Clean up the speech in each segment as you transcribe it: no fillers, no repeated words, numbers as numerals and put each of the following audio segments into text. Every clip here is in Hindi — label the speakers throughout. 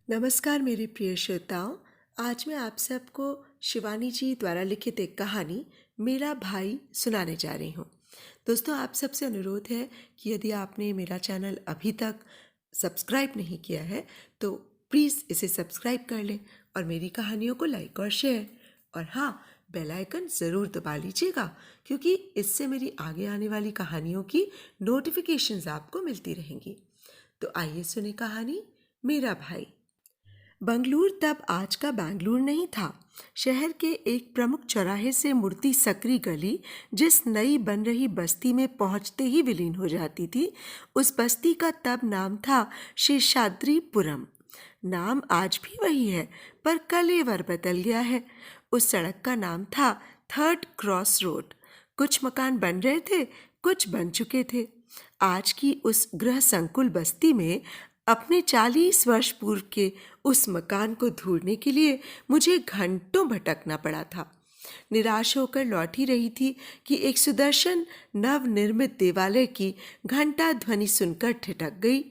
Speaker 1: नमस्कार मेरे प्रिय श्रोताओं। आज मैं आप सबको शिवानी जी द्वारा लिखित एक कहानी मेरा भाई सुनाने जा रही हूँ। दोस्तों, आप सबसे अनुरोध है कि यदि आपने मेरा चैनल अभी तक सब्सक्राइब नहीं किया है तो प्लीज़ इसे सब्सक्राइब कर लें और मेरी कहानियों को लाइक और शेयर और हाँ, बेल आइकन ज़रूर दबा लीजिएगा, क्योंकि इससे मेरी आगे आने वाली कहानियों की नोटिफिकेशंस आपको मिलती रहेंगी। तो आइए सुने कहानी मेरा भाई। बंगलुरु तब आज का बैंगलोर नहीं था। शहर के एक प्रमुख चौराहे से मुड़ती सकरी गली जिस नई बन रही बस्ती में पहुंचते ही विलीन हो जाती थी, उस बस्ती का तब नाम था शेषाद्रीपुरम। नाम आज भी वही है, पर कलेवर बदल गया है। उस सड़क का नाम था थर्ड क्रॉस रोड। कुछ मकान बन रहे थे, कुछ बन चुके थे। आज की उस गृह संकुल बस्ती में अपने 40 वर्ष पूर्व के उस मकान को ढूंढने के लिए मुझे घंटों भटकना पड़ा था। निराश होकर लौट ही रही थी कि एक सुदर्शन नवनिर्मित देवालय की घंटा ध्वनि सुनकर ठिठक गई।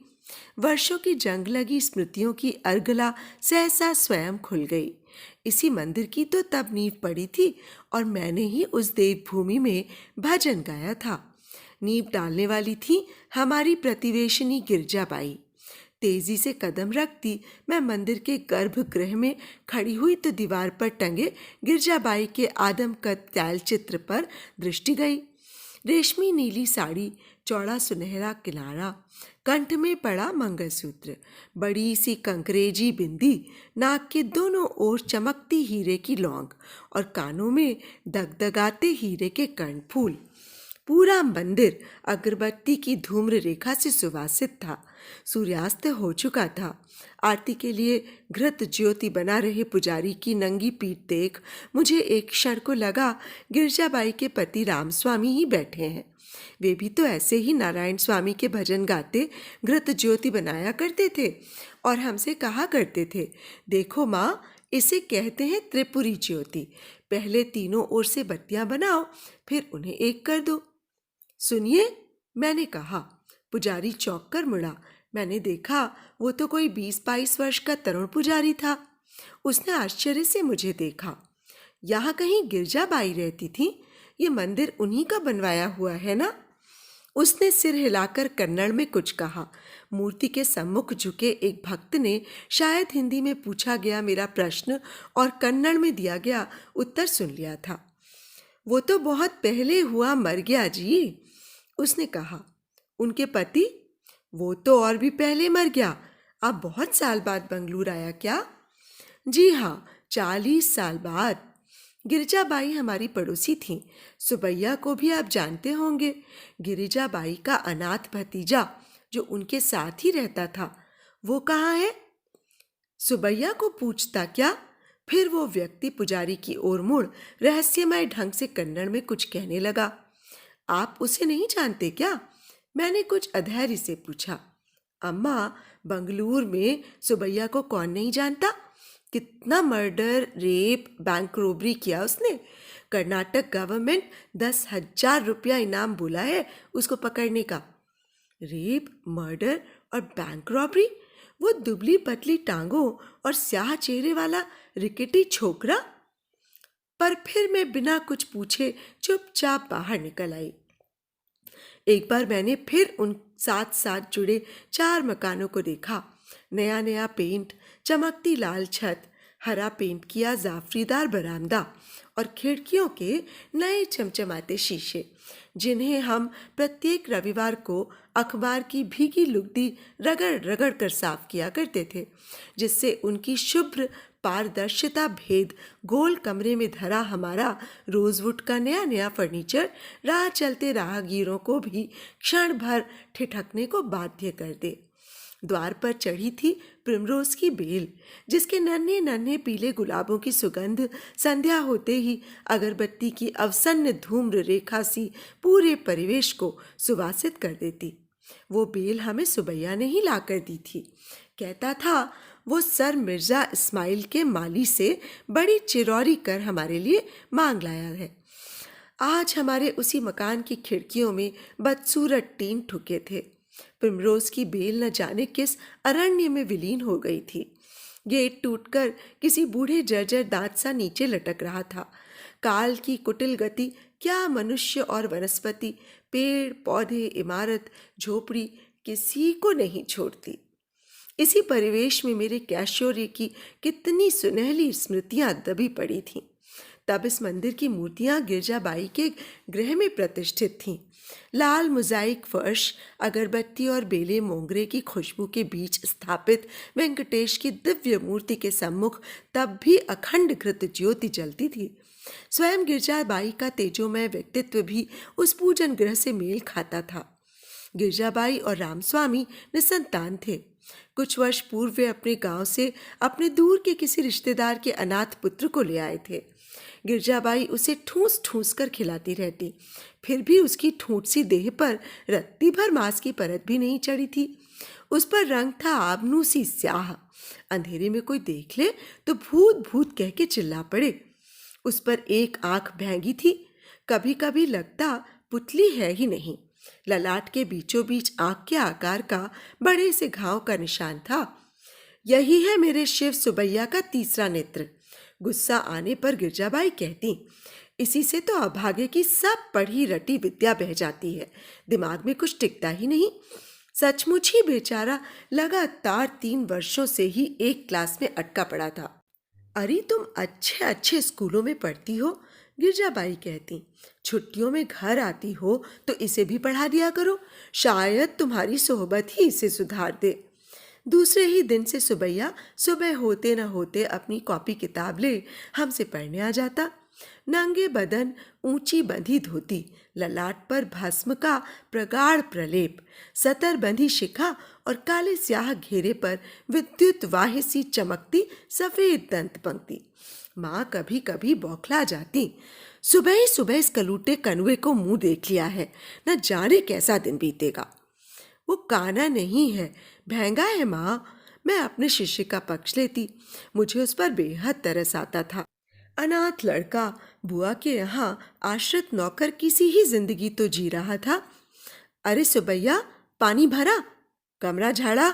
Speaker 1: वर्षों की जंग लगी स्मृतियों की अर्गला सहसा स्वयं खुल गई। इसी मंदिर की तो तब नींव पड़ी थी और मैंने ही उस देवभूमि में भजन गाया था। नींव डालने वाली थी हमारी प्रतिवेशिनी गिरजाबाई। तेजी से कदम रखती मैं मंदिर के गर्भगृह में खड़ी हुई तो दीवार पर टंगे गिरजाबाई के आदमकद तैल चित्र पर दृष्टि गई। रेशमी नीली साड़ी, चौड़ा सुनहरा किनारा, कंठ में पड़ा मंगलसूत्र, बड़ी सी कंकरेजी बिंदी, नाक के दोनों ओर चमकती हीरे की लौंग और कानों में दगदगाते हीरे के कर्णफूल। पूरा मंदिर अगरबत्ती की धूम्र रेखा से सुवासित था। सूर्यास्त हो चुका था। आरती के लिए घृत ज्योति बना रहे पुजारी की नंगी पीठ देख मुझे एक क्षण को लगा गिरजाबाई के पति रामस्वामी ही बैठे हैं। वे भी तो ऐसे ही नारायण स्वामी के भजन गाते घृत ज्योति बनाया करते थे और हमसे कहा करते थे, देखो माँ, इसे कहते हैं त्रिपुरी ज्योति। पहले तीनों ओर से बत्तियां बनाओ, फिर उन्हें एक कर दो। सुनिए, मैंने कहा। पुजारी चौंक कर मुड़ा। मैंने देखा वो तो कोई 20-22 वर्ष का तरुण पुजारी था। उसने आश्चर्य से मुझे देखा। यहाँ कहीं गिरजाबाई रहती थी? ये मंदिर उन्हीं का बनवाया हुआ है ना? उसने सिर हिलाकर कन्नड़ में कुछ कहा। मूर्ति के सम्मुख झुके एक भक्त ने शायद हिंदी में पूछा गया मेरा प्रश्न और कन्नड़ में दिया गया उत्तर सुन लिया था। वो तो बहुत पहले हुआ मर गया जी, उसने कहा। उनके पति? वो तो और भी पहले मर गया। अब बहुत साल बाद बंगलुरु आया क्या? जी हाँ, 40 साल बाद। गिरिजाबाई हमारी पड़ोसी थीं। सुबैया को भी आप जानते होंगे। गिरिजाबाई का अनाथ भतीजा जो उनके साथ ही रहता था, वो कहाँ है? सुबैया को पूछता क्या? फिर वो व्यक्ति पुजारी की ओर मुड़ रहस्यमय ढंग से कन्नड़ में कुछ कहने लगा। आप उसे नहीं जानते क्या? मैंने कुछ अधैर्य से पूछा। अम्मा, बंगलुरु में सुबैया को कौन नहीं जानता? कितना मर्डर, रेप, बैंक रॉबरी किया उसने। कर्नाटक गवर्नमेंट 10,000 रुपया इनाम बोला है उसको पकड़ने का। रेप, मर्डर और बैंक रॉबरी? वो दुबली पतली टांगों और स्याह चेहरे वाला रिकेटी छोकरा? पर फिर मैं बिना कुछ पूछे चुपचाप बाहर निकल आई। एक बार मैंने फिर उन साथ साथ जुड़े 4 मकानों को देखा। नया नया पेंट, चमकती लाल छत, हरा पेंट किया जाफरीदार बरामदा और खिड़कियों के नए चमचमाते शीशे, जिन्हें हम प्रत्येक रविवार को अखबार की भीगी लुगदी रगड़ रगड़ कर साफ किया करते थे, जिससे उनकी शुभ्र पारदर्शिता भेद गोल कमरे में धरा हमारा रोजवुड का नया नया फर्नीचर राह चलते राहगीरों को भी क्षण भर ठिठकने को बाध्य कर दे। द्वार पर चढ़ी थी प्रिमरोज की बेल, जिसके नन्हे नन्हे पीले गुलाबों की सुगंध संध्या होते ही अगरबत्ती की अवसन्न धूम्र रेखा सी पूरे परिवेश को सुवासित कर देती। वो बेल हमें सुबैया ने ही लाकर दी थी। कहता था वो सर मिर्जा इस्माइल के माली से बड़ी चिरौरी कर हमारे लिए मांग लाया है। आज हमारे उसी मकान की खिड़कियों में बदसूरत टीन ठुके थे। प्रिमरोज की बेल न जाने किस अरण्य में विलीन हो गई थी। गेट टूटकर किसी बूढ़े जर्जर दांत सा नीचे लटक रहा था। काल की कुटिल गति क्या मनुष्य और वनस्पति, पेड़ पौधे, इमारत, झोपड़ी किसी को नहीं छोड़ती। इसी परिवेश में मेरे कैशोर्य की कितनी सुनहली स्मृतियां दबी पड़ी थीं। तब इस मंदिर की मूर्तियां गिरजाबाई के गृह में प्रतिष्ठित थीं। लाल मोजाइक फर्श, अगरबत्ती और बेले मोंगरे की खुशबू के बीच स्थापित वेंकटेश की दिव्य मूर्ति के सम्मुख तब भी अखंड घृत ज्योति जलती थी। स्वयं गिरजाबाई का तेजोमय व्यक्तित्व भी उस पूजन गृह से मेल खाता था। गिरजाबाई और रामस्वामी निसंतान थे। कुछ वर्ष पूर्व वे अपने गांव से अपने दूर के किसी रिश्तेदार के अनाथ पुत्र को ले आए थे। गिरजाबाई उसे ठूस ठूस कर खिलाती रहती, फिर भी उसकी ठूंठ सी देह पर रत्ती भर मांस की परत भी नहीं चढ़ी थी। उस पर रंग था आबनू सी स्याह। अंधेरे में कोई देख ले तो भूत भूत कह के चिल्ला पड़े। उस पर एक आंख भैंगी थी, कभी कभी लगता पुतली है ही नहीं। ललाट के बीचों बीच आंख के आकार का बड़े से घाव का निशान था। यही है मेरे शिव सुबैया का तीसरा नेत्र। गुस्सा आने पर गिरजाबाई कहती, इसी से तो अभागे की सब पढ़ी रटी विद्या बह जाती है, दिमाग में कुछ टिकता ही नहीं। सचमुच ही बेचारा लगातार 3 वर्षों से ही एक क्लास में अटका पड़ा था। अरे तुम अच्छे अच्छे स्कूलों में पढ़ती हो, गिरजाबाई कहती, छुट्टियों में घर आती हो तो इसे भी पढ़ा दिया करो, शायद तुम्हारी सोहबत ही इसे सुधार दे। दूसरे ही दिन से सुबैया सुबह होते न होते अपनी कॉपी किताब ले हमसे पढ़ने आ जाता। नंगे बदन, ऊंची बंधी धोती, ललाट पर भस्म का प्रगाढ़ प्रलेप, सतर बंधी शिखा और काले स्याह घेरे पर विद्युत वाह्य सी चमकती सफेद दंत पंक्ति। माँ कभी कभी बौखला जाती, सुबह ही सुबह इस कलूटे कनुए को मुंह देख लिया है, न जाने कैसा दिन बीतेगा। वो काना नहीं है, भैंगा है माँ। मैं अपने शिष्य का पक्ष लेती, मुझे उस पर बेहद तरस आता था। अनाथ लड़का बुआ के यहाँ आश्रित नौकर की सी ही जिंदगी तो जी रहा था। अरे सुबैया, पानी भरा, कमरा झाड़ा,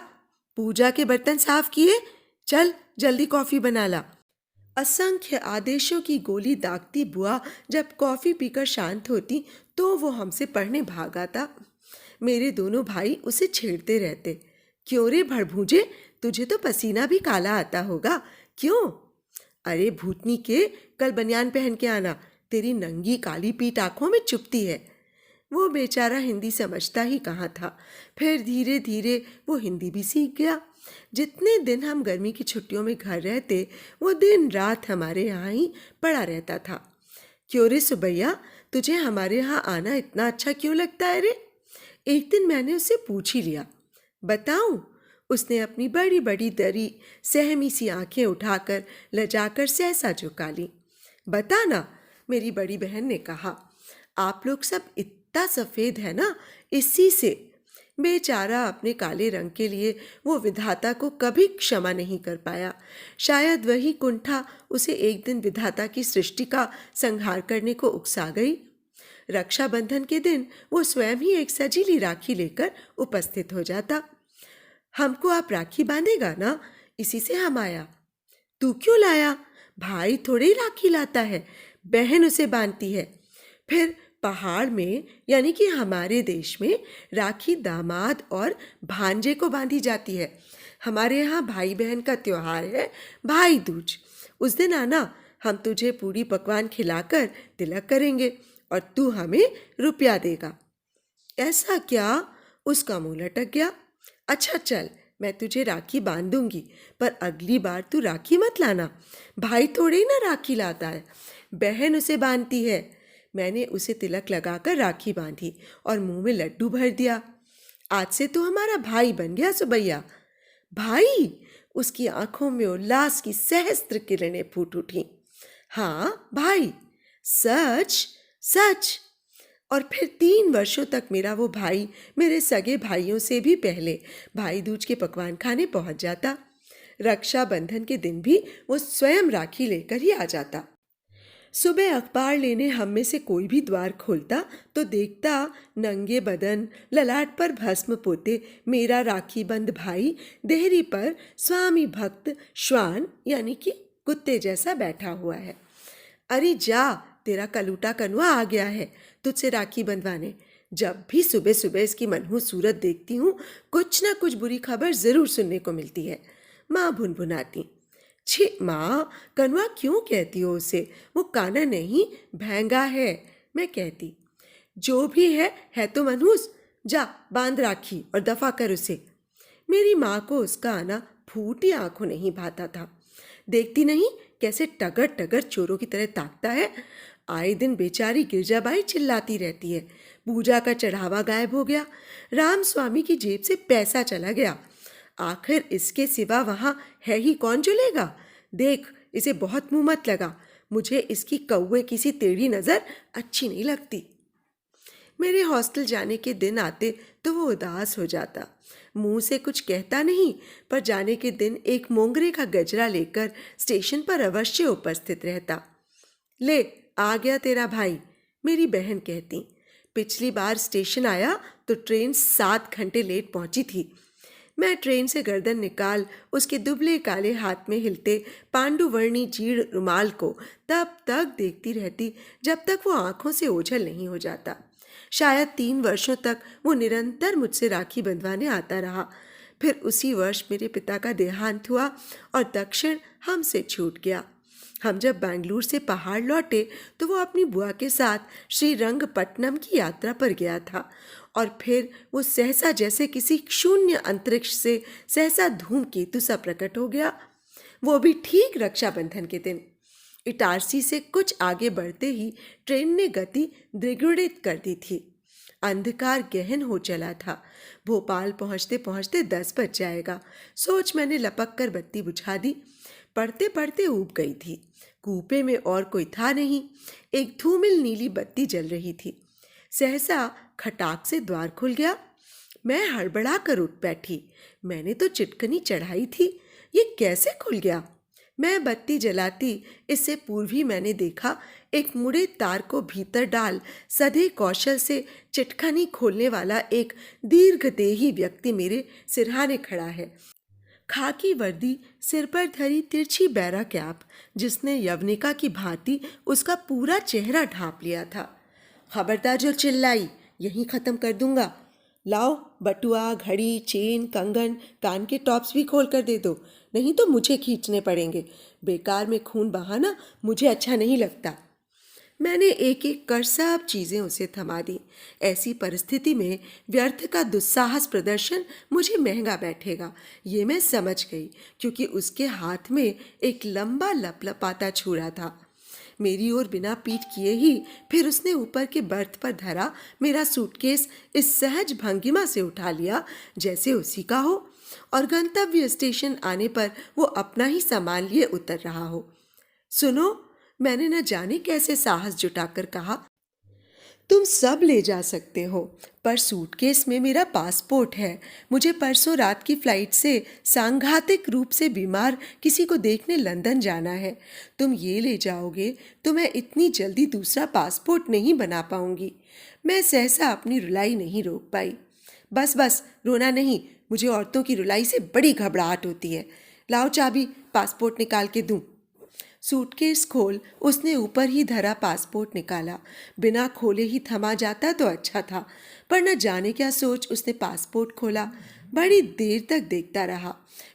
Speaker 1: पूजा के बर्तन साफ किए, चल जल्दी कॉफी बना ला। असंख्य आदेशों की गोली दागती बुआ जब कॉफी पीकर शांत होती तो वो हमसे पढ़ने भाग आता। मेरे दोनों भाई उसे छेड़ते रहते, क्यों रे भड़भूजे, तुझे तो पसीना भी काला आता होगा, क्यों? अरे भूतनी के, कल बनियान पहन के आना, तेरी नंगी काली पीठ आंखों में चुभती है। वो बेचारा हिंदी समझता ही कहाँ था। फिर धीरे धीरे वो हिंदी भी सीख गया। जितने दिन हम गर्मी की छुट्टियों में घर रहते, वो दिन रात हमारे यहाँ ही पड़ा रहता था। क्यों रे सुबैया, तुझे हमारे यहाँ आना इतना अच्छा क्यों लगता है रे? एक दिन मैंने उससे पूछ ही लिया। बताऊं? उसने अपनी बड़ी बड़ी दरी सहमी सी आंखें उठाकर लजाकर सहसा झुका ली। बता ना, मेरी बड़ी बहन ने कहा। आप लोग सब इतना सफ़ेद है ना, इसी से। बेचारा अपने काले रंग के लिए वो विधाता को कभी क्षमा नहीं कर पाया। शायद वही कुंठा उसे एक दिन विधाता की सृष्टि का संहार करने को उकसा गई। रक्षाबंधन के दिन वो स्वयं ही एक सजीली राखी लेकर उपस्थित हो जाता। हमको आप राखी बांधेगा ना, इसी से हम आया। तू क्यों लाया? भाई थोड़े ही राखी लाता है, बहन उसे बांधती है। फिर पहाड़ में यानी कि हमारे देश में राखी दामाद और भांजे को बांधी जाती है। हमारे यहाँ भाई बहन का त्योहार है भाई दूज। उस दिन आना, हम तुझे पूरी पकवान खिलाकर तिलक करेंगे और तू हमें रुपया देगा। ऐसा क्या? उसका मुंह लटक गया। अच्छा चल, मैं तुझे राखी बांध दूंगी, पर अगली बार तू राखी मत लाना। भाई थोड़े ही ना राखी लाता है, बहन उसे बांधती है। मैंने उसे तिलक लगाकर राखी बांधी और मुंह में लड्डू भर दिया। आज से तू हमारा भाई बन गया सुबैया। भाई? उसकी आंखों में उल्लास की सहस्त्र किरणें फूट उठी। हाँ भाई, सच सच। और फिर 3 वर्षों तक मेरा वो भाई मेरे सगे भाइयों से भी पहले भाई दूज के पकवान खाने पहुंच जाता। रक्षाबंधन के दिन भी वो स्वयं राखी लेकर ही आ जाता। सुबह अखबार लेने हम में से कोई भी द्वार खोलता तो देखता नंगे बदन, ललाट पर भस्म पोते मेरा राखी बंद भाई देहरी पर स्वामी भक्त श्वान यानी कि कुत्ते जैसा बैठा हुआ है। अरे जा, तेरा कलूटा कनुआ आ गया है तुझसे राखी बंधवाने। जब भी सुबह सुबह इसकी मनहूस सूरत देखती हूँ, कुछ ना कुछ बुरी खबर जरूर सुनने को मिलती है। माँ भुनभुनाती। छी माँ, कनुआ क्यों कहती हो उसे? वो काना नहीं, भैंगा है। मैं कहती। जो भी है तो मनहूस। जा बांध राखी और दफा कर उसे। मेरी माँ को उसका आना फूटी आंखों नहीं भाता था। देखती नहीं कैसे टगर टगर चोरों की तरह ताकता है। आए दिन बेचारी गिरजाबाई चिल्लाती रहती है, पूजा का चढ़ावा गायब हो गया, राम स्वामी की जेब से पैसा चला गया। आखिर इसके सिवा वहां है ही कौन जो लेगा? देख, इसे बहुत मुंह मत लगा। मुझे इसकी कौवे की सी टेढ़ी नजर अच्छी नहीं लगती। मेरे हॉस्टल जाने के दिन आते तो वो उदास हो जाता। मुंह से कुछ कहता नहीं, पर जाने के दिन एक मोंगरे का गजरा लेकर स्टेशन पर अवश्य उपस्थित रहता। ले, आ गया तेरा भाई, मेरी बहन कहती। पिछली बार स्टेशन आया तो ट्रेन 7 घंटे लेट पहुंची थी। मैं ट्रेन से गर्दन निकाल उसके दुबले काले हाथ में हिलते पांडुवर्णी जीर्ण रुमाल को तब तक देखती रहती जब तक वो आंखों से ओझल नहीं हो जाता। शायद 3 वर्षों तक वो निरंतर मुझसे राखी बंधवाने आता रहा। फिर उसी वर्ष मेरे पिता का देहांत हुआ और दक्षिण हमसे छूट गया। हम जब बेंगलुरु से पहाड़ लौटे तो वो अपनी बुआ के साथ श्रीरंगपट्टनम की यात्रा पर गया था और फिर वो सहसा जैसे किसी शून्य अंतरिक्ष से सहसा धूमकेतु सा प्रकट हो गया। वो भी ठीक रक्षाबंधन के दिन। इटारसी से कुछ आगे बढ़ते ही ट्रेन ने गति द्विगुणित कर दी थी। अंधकार गहन हो चला था। भोपाल पहुंचते पहुंचते 10 बज जाएगा। सोच मैंने लपक कर बत्ती बुझा दी। पढ़ते पढ़ते ऊब गई थी। कूपे में और कोई था नहीं। एक धूमिल नीली बत्ती जल रही थी। सहसा खटाक से द्वार खुल गया। मैं हड़बड़ा कर उठ बैठी। मैंने तो चिटकनी चढ़ाई थी, ये कैसे खुल गया? मैं बत्ती जलाती इससे पूर्व ही मैंने देखा एक मुड़े तार को भीतर डाल सधे कौशल से चिटखनी खोलने वाला एक दीर्घदेही व्यक्ति मेरे सिरहाने खड़ा है। खाकी वर्दी, सिर पर धरी तिरछी बैरा कैप, जिसने यवनिका की भांति उसका पूरा चेहरा ढांप लिया था। खबरदार जो चिल्लाई, यहीं खत्म कर दूंगा। लाओ बटुआ, घड़ी, चेन, कंगन, कान के टॉप्स भी खोल कर दे दो, नहीं तो मुझे खींचने पड़ेंगे। बेकार में खून बहाना मुझे अच्छा नहीं लगता। मैंने एक एक कर सब चीज़ें उसे थमा दी। ऐसी परिस्थिति में व्यर्थ का दुस्साहस प्रदर्शन मुझे महंगा बैठेगा, ये मैं समझ गई, क्योंकि उसके हाथ में एक लंबा लपलपाता छुरा था। मेरी ओर बिना पीठ किए ही फिर उसने ऊपर के बर्थ पर धरा मेरा सूटकेस इस सहज भंगिमा से उठा लिया जैसे उसी का हो, और गंतव्य स्टेशन आने पर वो अपना ही सामान लिए उतर रहा हो। सुनो, मैंने न जाने कैसे साहस जुटाकर कहा, तुम सब ले जा सकते हो, पर सूटकेस में मेरा पासपोर्ट है। मुझे परसों रात की फ्लाइट से सांघातिक रूप से बीमार किसी को देखने लंदन जाना है। तुम ये ले जाओगे तो मैं इतनी जल्दी दूसरा पासपोर्ट नहीं बना पाऊंगी। मैं सहसा अपनी रुलाई नहीं रोक पाई। बस बस, रोना नहीं, मुझे औरतों की रुलाई से बड़ी घबराहट होती है। लाओ चाबी, पासपोर्ट निकाल के दूं। सूटकेस खोल उसने ऊपर ही धरा पासपोर्ट निकाला। बिना खोले ही थमा जाता तो अच्छा था, पर न जाने क्या सोच उसने पासपोर्ट खोला। बड़ी देर तक देखता रहा,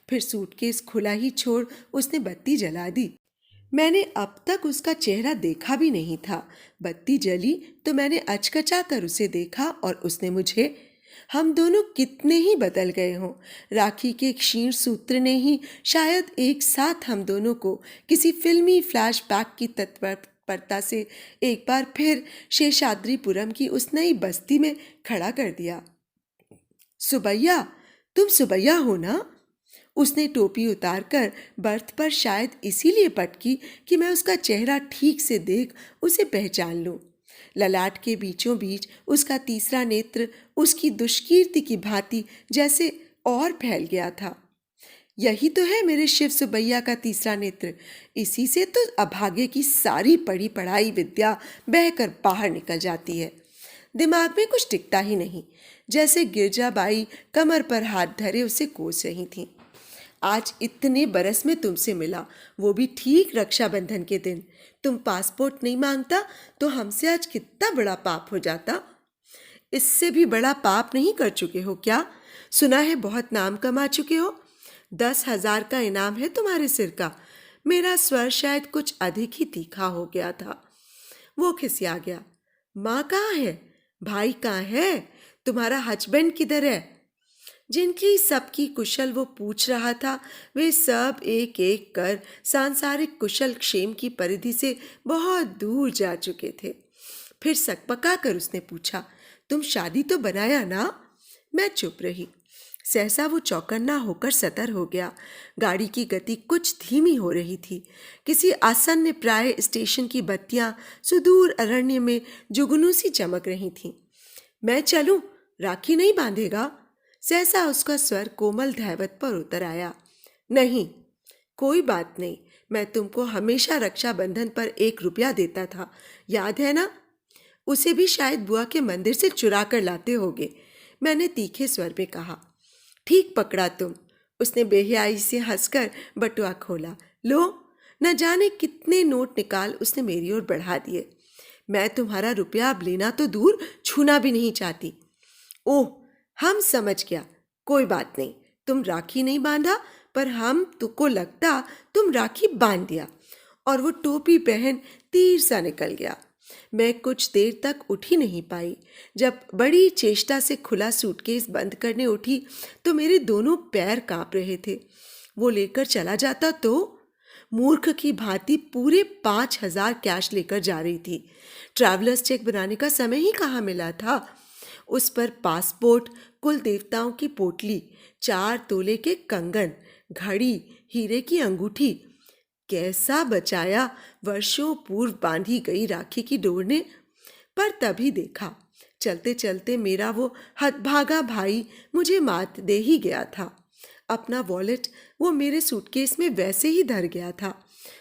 Speaker 1: फिर सूटकेस खुला ही छोड़ उसने बत्ती जला दी। मैंने अब तक उसका चेहरा देखा भी नहीं था। बत्ती जली तो मैंने अचकचा कर उसे देखा और उसने मुझे। हम दोनों कितने ही बदल गए हों। राखी के क्षीण सूत्र ने ही शायद एक साथ हम दोनों को किसी फिल्मी फ्लैशबैक की तत्परता से एक बार फिर शेषाद्रिपुरम की उस नई बस्ती में खड़ा कर दिया। सुबैया, तुम सुबैया हो ना? उसने टोपी उतारकर बर्थ पर शायद इसीलिए पटकी कि मैं उसका चेहरा ठीक से देख उसे पहचान लूं। ललाट के बीचों बीच उसका तीसरा नेत्र उसकी दुष्कीर्ति की भांति जैसे और फैल गया था। यही तो है मेरे शिव सुबैया का तीसरा नेत्र। इसी से तो अभागे की सारी पढ़ी पढ़ाई विद्या बहकर बाहर निकल जाती है। दिमाग में कुछ टिकता ही नहीं। जैसे गिरजाबाई कमर पर हाथ धरे उसे कोस रही थीं। आज इतने बरस में तुमसे मिला, वो भी ठीक रक्षाबंधन के दिन। तुम पासपोर्ट नहीं मांगता तो हमसे आज कितना बड़ा पाप हो जाता। इससे भी बड़ा पाप नहीं कर चुके हो क्या? सुना है बहुत नाम कमा चुके हो। 10,000 का इनाम है तुम्हारे सिर का। मेरा स्वर शायद कुछ अधिक ही तीखा हो गया था। वो खिसिया गया। माँ कहाँ है? भाई कहाँ है? तुम्हारा हस्बैंड किधर है? जिनकी सबकी कुशल वो पूछ रहा था, वे सब एक एक कर सांसारिक कुशल क्षेम की परिधि से बहुत दूर जा चुके थे। फिर सकपका कर उसने पूछा, तुम शादी तो बनाया ना? मैं चुप रही। सहसा वो चौकन्ना होकर सतर हो गया। गाड़ी की गति कुछ धीमी हो रही थी। किसी आसन्न प्राय स्टेशन की बत्तियां सुदूर अरण्य में जुगनू सी चमक रही थीं। मैं चलूं? राखी नहीं बांधेगा? सहसा उसका स्वर कोमल धैवत पर उतर आया। नहीं, कोई बात नहीं। मैं तुमको हमेशा रक्षाबंधन पर 1 रुपया देता था, याद है ना? उसे भी शायद बुआ के मंदिर से चुरा कर लाते होगे, मैंने तीखे स्वर में कहा। ठीक पकड़ा तुम। उसने बेहयाई से हंसकर बटुआ खोला। लो, न जाने कितने नोट निकाल उसने मेरी ओर बढ़ा दिए। मैं तुम्हारा रुपया अब लेना तो दूर, छूना भी नहीं चाहती। ओह, हम समझ गया। कोई बात नहीं, तुम राखी नहीं बांधा, पर हम तुमको लगता तुम राखी बांध दिया। और वो टोपी पहन तीर सा निकल गया। मैं कुछ देर तक उठ ही नहीं पाई। जब बड़ी चेष्टा से खुला सूटकेस बंद करने उठी तो मेरे दोनों पैर कांप रहे थे। वो लेकर चला जाता तो मूर्ख की भांति पूरे 5,000 कैश लेकर जा रही थी। ट्रैवलर्स चेक बनाने का समय ही कहाँ मिला था। उस पर पासपोर्ट, कुल देवताओं की पोटली, 4 तोले के कंगन, घड़ी, हीरे की अंगूठी। कैसा बचाया वर्षों पूर्व बांधी गई राखी की डोर ने। पर तभी देखा, चलते चलते मेरा वो हतभागा भाई मुझे मात दे ही गया था। अपना वॉलेट वो मेरे सूटकेस में वैसे ही धर गया था।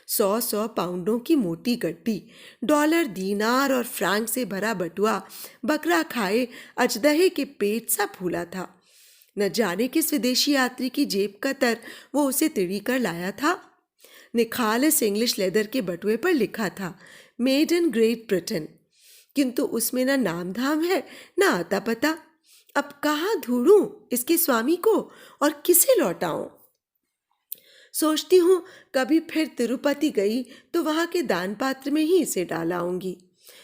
Speaker 1: 100-100 पाउंडों की मोटी गड्डी, डॉलर, दीनार और फ्रैंक से भरा बटुआ बकरा खाए अजदहे के पेट सा फूला था। न जाने किस विदेशी यात्री की जेब कतर वो उसे तिड़ी कर लाया था। निखालस इंग्लिश लेदर के बटुए पर लिखा था, मेड इन ग्रेट ब्रिटेन, किंतु उसमें ना नाम धाम है, ना आता पता। अब कहाँ ढूंढूं इसके स्वामी को और किसे लौटाऊं? सोचती हूँ कभी फिर तिरुपति गई तो वहाँ के दान पात्र में ही इसे डालाऊंगी।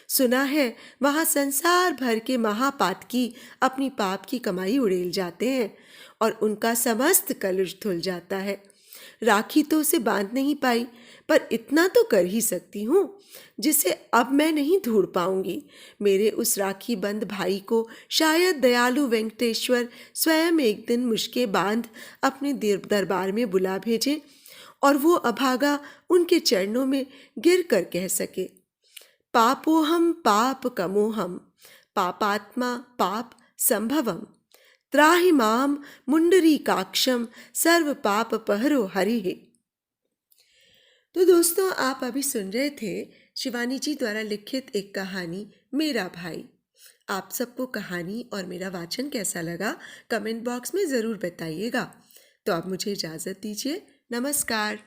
Speaker 1: सुना है वहाँ संसार भर के महापातकी अपनी पाप की कमाई उड़ेल जाते हैं और उनका समस्त कलुष धुल जाता है। राखी तो उसे बांध नहीं पाई, पर इतना तो कर ही सकती हूँ जिसे अब मैं नहीं ढूंढ पाऊंगी। मेरे उस राखी बंद भाई को शायद दयालु वेंकटेश्वर स्वयं एक दिन मुश्के बांध अपने दरबार में बुला भेजे और वो अभागा उनके चरणों में गिर कर कह सके, पापोहम पाप कमोहम, पापात्मा पाप संभवम, त्राहि माम मुंडरीकाक्षम सर्व पाप पहरो हरिहे। तो दोस्तों, आप अभी सुन रहे थे शिवानी जी द्वारा लिखित एक कहानी मेरा भाई। आप सबको कहानी और मेरा वाचन कैसा लगा कमेंट बॉक्स में ज़रूर बताइएगा। तो अब मुझे इजाज़त दीजिए। नमस्कार।